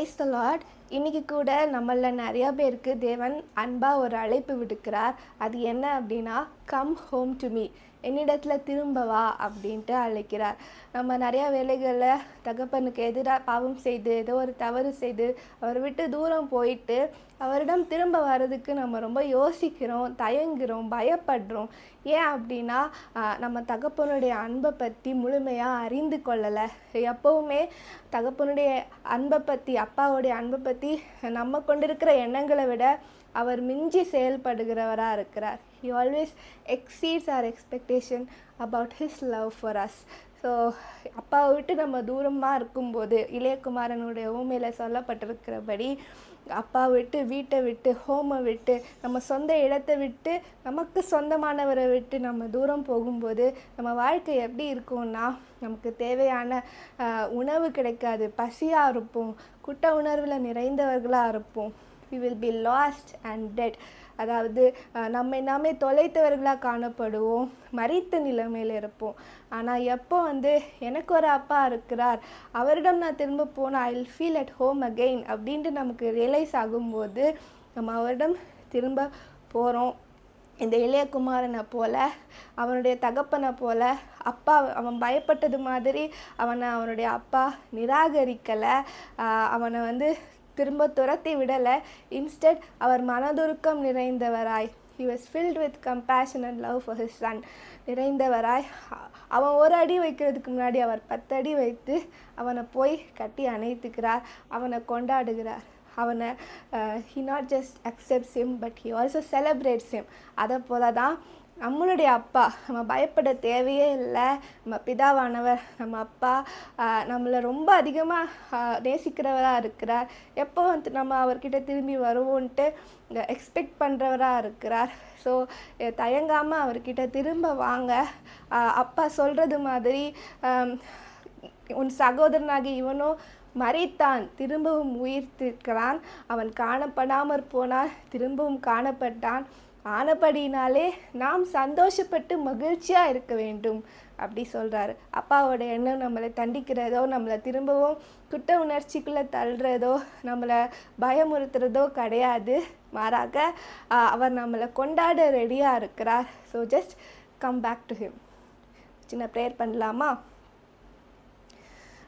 Praise the Lord. இன்னைக்கு கூட நம்மள நிறைய பேருக்கு தேவன் அன்பா ஒரு அழைப்பு விடுக்கிறார். அது என்ன அப்படின்னா, கம் ஹோம் டு மீ, என்னிடத்துல திரும்ப வா அப்படின்ட்டு அழைக்கிறார். நம்ம நிறையா வேலைகளில் தகப்பனுக்கு எதிராக பாவம் செய்து ஏதோ ஒரு தவறு செய்து அவரை விட்டு தூரம் போயிட்டு அவரிடம் திரும்ப வர்றதுக்கு நம்ம ரொம்ப யோசிக்கிறோம், தயங்குகிறோம், பயப்படுறோம். ஏன் அப்படின்னா நம்ம தகப்பனுடைய அன்பை பற்றி முழுமையாக அறிந்து கொள்ளலை. எப்போவுமே தகப்பனுடைய அன்பை பற்றி, அப்பாவுடைய அன்பை பற்றி நம்ம கொண்டிருக்கிற எண்ணங்களை விட அவர் மிஞ்சி செயல்படுகிறவராக இருக்கிறார். He always exceeds our expectation about his love for us. So அப்பாவை விட்டு நம்ம தூரமாக இருக்கும்போது, இளையகுமாரனுடைய ஊமையில் சொல்லப்பட்டிருக்கிறபடி அப்பா விட்டு, வீட்டை விட்டு, ஹோமை விட்டு, நம்ம சொந்த இடத்தை விட்டு, நமக்கு சொந்தமானவரை விட்டு நம்ம தூரம் போகும்போது நம்ம வாழ்க்கை எப்படி இருக்கும்னா, நமக்கு தேவையான உணவு கிடைக்காது, பசியாக இருப்போம், குற்ற உணர்வில் நிறைந்தவர்களாக இருப்போம். we will be lost and dead. அதாவது நம்மை நாமே தொலைத்தவர்களாக காணப்படுவோம், மரித்த நிலைமையில் இருப்போம். ஆனால் எப்போ எனக்கு ஒரு அப்பா இருக்கிறார், அவரிடம் நான் திரும்ப போனால் I will feel at home again அப்படின்ட்டு நமக்கு ரியலைஸ் ஆகும்போது நம்ம அவரிடம் திரும்ப போகிறோம். இந்த இளையகுமாரனை போல, அவனுடைய தகப்பனை போல, அப்பா அவன் பயப்பட்டது மாதிரி அவனுடைய அப்பா நிராகரிக்கலை, அவனை திரும்ப துரத்தி விடலை. இன்ஸ்டெட் அவர் மனதுருக்கம் நிறைந்தவராய், he was filled with compassion and love for his son, நிறைந்தவராய் அவன் ஒரு அடி வைக்கிறதுக்கு முன்னாடி அவர் 10 அடி வைத்து அவனை போய் கட்டி அணைத்துக்கிறார், அவனை கொண்டாடுகிறார். அவனை he not just accepts him but he also celebrates him. அதை போல தான் நம்மளுடைய அப்பா. நம்ம பயப்பட தேவையே இல்லை. நம்ம பிதாவானவர், நம்ம அப்பா நம்மளை ரொம்ப அதிகமாக நேசிக்கிறவராக இருக்கிறார். எப்போ நம்ம அவர்கிட்ட திரும்பி வருவோன்ட்டு எக்ஸ்பெக்ட் பண்ணுறவராக இருக்கிறார். ஸோ தயங்காமல் அவர்கிட்ட திரும்ப வாங்க. அப்பா சொல்கிறது மாதிரி, உன் சகோதரனாகி இவனோ மரித்தான், திரும்பவும் உயிர்த்திருக்கிறான், அவன் காணப்படாமற் போனான், திரும்பவும் காணப்பட்டான், ஆனபடினாலே நாம் சந்தோஷப்பட்டு மகிழ்ச்சியாக இருக்க வேண்டும் அப்படி சொல்கிறாரு. அப்பாவோட எண்ணம் நம்மளை தண்டிக்கிறதோ, நம்மளை திரும்பவும் குற்ற உணர்ச்சிக்குள்ளே தள்ளுறதோ, நம்மளை பயமுறுத்துறதோ கிடையாது. மாறாக அவர் நம்மளை கொண்டாட ரெடியாக இருக்கிறார். So just come back to him. சின்ன ப்ரேயர் பண்ணலாமா?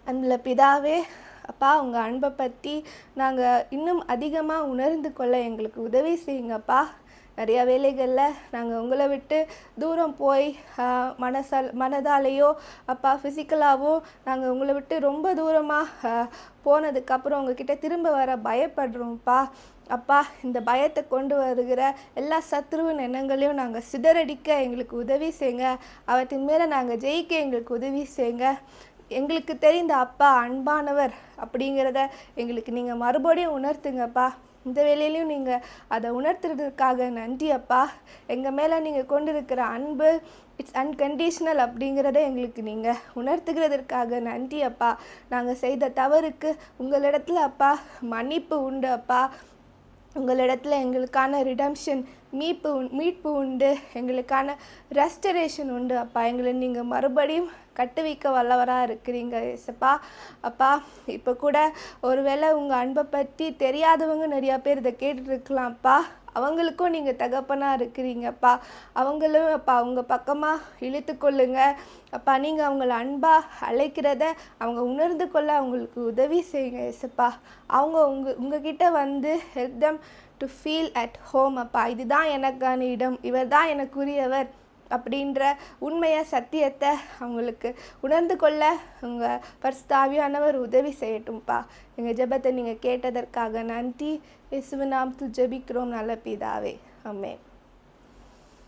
அன்புள்ள பிதாவே, அப்பா, உங்கள் அன்பை பற்றி நாங்கள் இன்னும் அதிகமாக உணர்ந்து கொள்ள எங்களுக்கு உதவி செய்யுங்கப்பா. நிறைய வேலைகளில் நாங்கள் உங்களை விட்டு தூரம் போய் மனதாலேயோ அப்பா ஃபிசிக்கலாகவோ நாங்கள் உங்களை விட்டு ரொம்ப தூரமாக போனதுக்கப்புறம் உங்ககிட்ட திரும்ப வர பயப்படுறோம்ப்பா. அப்பா, இந்த பயத்தை கொண்டு வருகிற எல்லா சத்ருவின் எண்ணங்களையும் நாங்கள் சிதறடிக்க எங்களுக்கு உதவி செய்யுங்க. அவற்றின் மேலே நாங்கள் ஜெயிக்க எங்களுக்கு உதவி செய்யுங்க. எங்களுக்கு தெரிந்த அப்பா அன்பானவர் அப்படிங்கிறத எங்களுக்கு நீங்கள் மறுபடியும் உணர்த்துங்கப்பா. இந்த வேலையிலையும் நீங்கள் அதை உணர்த்துறதுக்காக நன்றி அப்பா. எங்கள் மேலே நீங்கள் கொண்டிருக்கிற அன்பு இட்ஸ் அன்கண்டிஷ்னல் அப்படிங்கிறத எங்களுக்கு நீங்கள் உணர்த்துகிறதற்காக நன்றி அப்பா. நாங்கள் செய்த தவறுக்கு உங்களிடத்துல அப்பா மன்னிப்பு உண்டு அப்பா. உங்களிடத்துல எங்களுக்கான ரிடம்ஷன், மீட்பு உண்டு, எங்களுக்கான ரெஸ்டரேஷன் உண்டு அப்பா. எங்களை நீங்கள் மறுபடியும் கட்டுவிக்க வல்லவராக இருக்கிறீங்க ஏசப்பா. அப்பா, இப்போ கூட ஒருவேளை உங்கள் அன்பை பற்றி தெரியாதவங்க நிறையா பேர் இதை கேட்டுட்ருக்கலாம்ப்பா. அவங்களுக்கும் நீங்கள் தகப்பனாக இருக்கிறீங்கப்பா. அவங்களும் அப்பா உங்கள் பக்கமாக இழுத்து கொள்ளுங்க அப்பா. நீங்கள் அவங்கள அன்பாக அழைக்கிறத அவங்க உணர்ந்து கொள்ள அவங்களுக்கு உதவி செய்யுங்க ஏசப்பா. அவங்க உங்ககிட்ட help them to feel at home அப்பா. இதுதான் எனக்கான இடம், இவர் தான் எனக்குரியவர் அப்படின்ற உண்மையை, சத்தியத்தை அவங்களுக்கு உணர்ந்து கொள்ள உங்கள் பரிசுத்த ஆவியானவர் உதவி செய்யட்டும்ப்பா. எங்கள் ஜெபத்தை நீங்கள் கேட்டதற்காக நன்றி. இயேசுவின் நாமத்தில் ஜெபிக்கிறோம் நல்ல பிதாவே. ஆமென்.